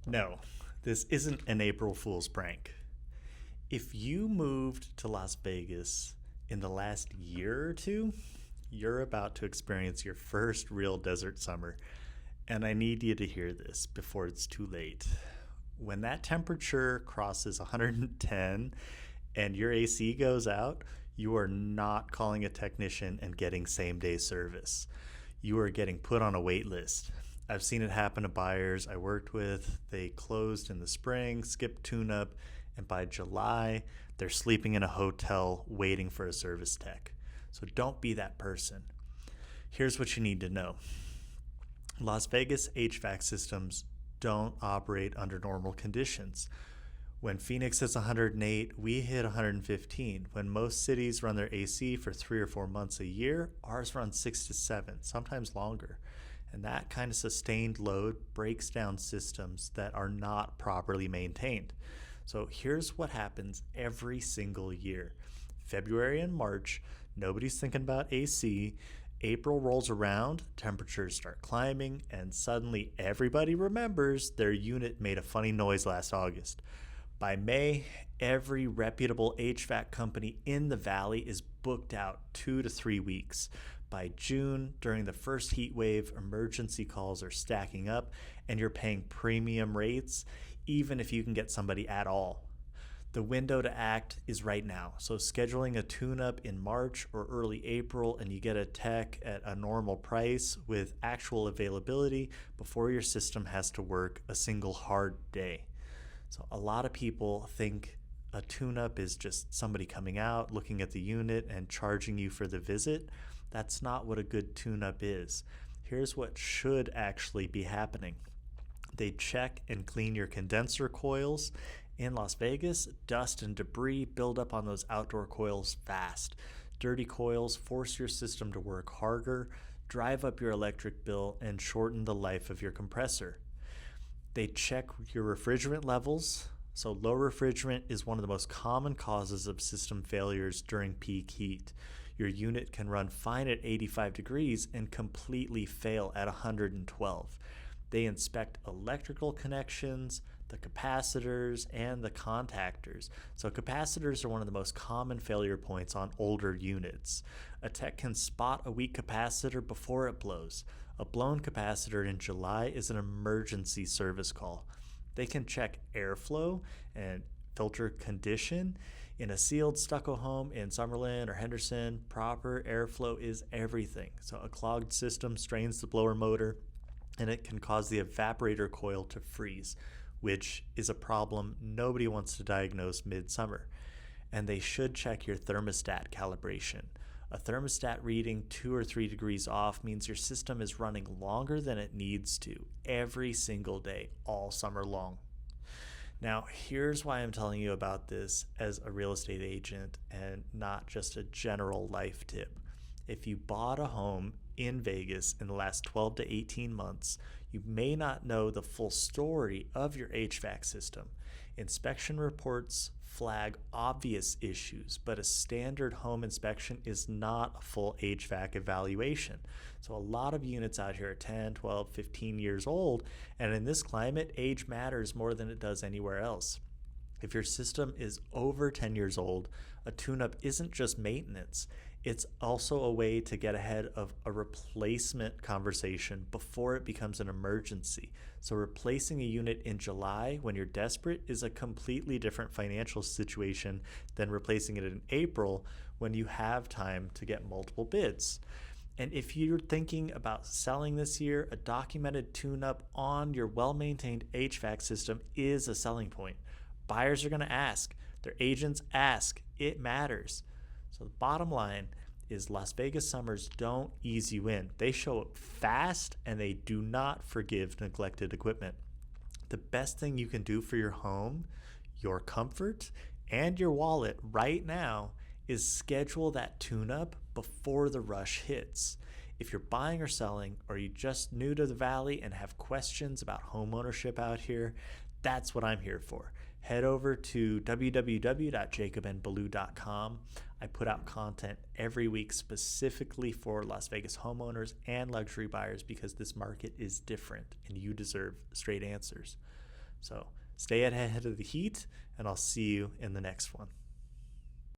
No, this isn't an April Fool's prank. If you moved to Las Vegas in the last year or two, you're about to experience your first real desert summer. And I need you to hear this before it's too late. When that temperature crosses 110 and your AC goes out, you are not calling a technician and getting same day service. You are getting put on a wait list. I've seen it happen to buyers I worked with. They closed in the spring, skipped tune up, and by July, they're sleeping in a hotel waiting for a service tech. So don't be that person. Here's what you need to know: Las Vegas HVAC systems don't operate under normal conditions. When Phoenix is 108, we hit 115. When most cities run their AC for 3 or 4 months a year, ours runs 6 to 7, sometimes longer. And that kind of sustained load breaks down systems that are not properly maintained. So here's what happens every single year: February and March, nobody's thinking about AC. April rolls around, temperatures start climbing, and suddenly everybody remembers their unit made a funny noise last August. By May, every reputable HVAC company in the valley is booked out 2 to 3 weeks. By June, during the first heat wave, emergency calls are stacking up and you're paying premium rates, even if you can get somebody at all. The window to act is right now. So scheduling a tune-up in March or early April and you get a tech at a normal price with actual availability before your system has to work a single hard day. So a lot of people think a tune-up is just somebody coming out, looking at the unit and charging you for the visit. That's not what a good tune-up is. Here's what should actually be happening. They check and clean your condenser coils. In Las Vegas, dust and debris build up on those outdoor coils fast. Dirty coils force your system to work harder, drive up your electric bill, and shorten the life of your compressor. They check your refrigerant levels. So low refrigerant is one of the most common causes of system failures during peak heat. Your unit can run fine at 85 degrees and completely fail at 112. They inspect electrical connections, the capacitors, and the contactors. So capacitors are one of the most common failure points on older units. A tech can spot a weak capacitor before it blows. A blown capacitor in July is an emergency service call. They can check airflow and filter condition. In a sealed stucco home in Summerlin or Henderson, proper airflow is everything. So a clogged system strains the blower motor, and it can cause the evaporator coil to freeze, which is a problem nobody wants to diagnose midsummer. And they should check your thermostat calibration. A thermostat reading 2 or 3 degrees off means your system is running longer than it needs to every single day, all summer long. Now, here's why I'm telling you about this as a real estate agent and not just a general life tip. If you bought a home in Vegas in the last 12 to 18 months, you may not know the full story of your HVAC system. Inspection reports flag obvious issues, but a standard home inspection is not a full HVAC evaluation. So a lot of units out here are 10, 12, 15 years old, and in this climate, age matters more than it does anywhere else. If your system is over 10 years old, a tune-up isn't just maintenance. It's also a way to get ahead of a replacement conversation before it becomes an emergency. So replacing a unit in July when you're desperate is a completely different financial situation than replacing it in April when you have time to get multiple bids. And if you're thinking about selling this year, a documented tune-up on your well-maintained HVAC system is a selling point. Buyers are going to ask. Their agents ask. It matters. So the bottom line is Las Vegas summers don't ease you in. They show up fast and they do not forgive neglected equipment. The best thing you can do for your home, your comfort, and your wallet right now is schedule that tune-up before the rush hits. If you're buying or selling, or you just new to the valley and have questions about home ownership out here, that's what I'm here for. Head over to www.jacobandbaloo.com. I put out content every week specifically for Las Vegas homeowners and luxury buyers because this market is different and you deserve straight answers. So stay ahead of the heat, and I'll see you in the next one.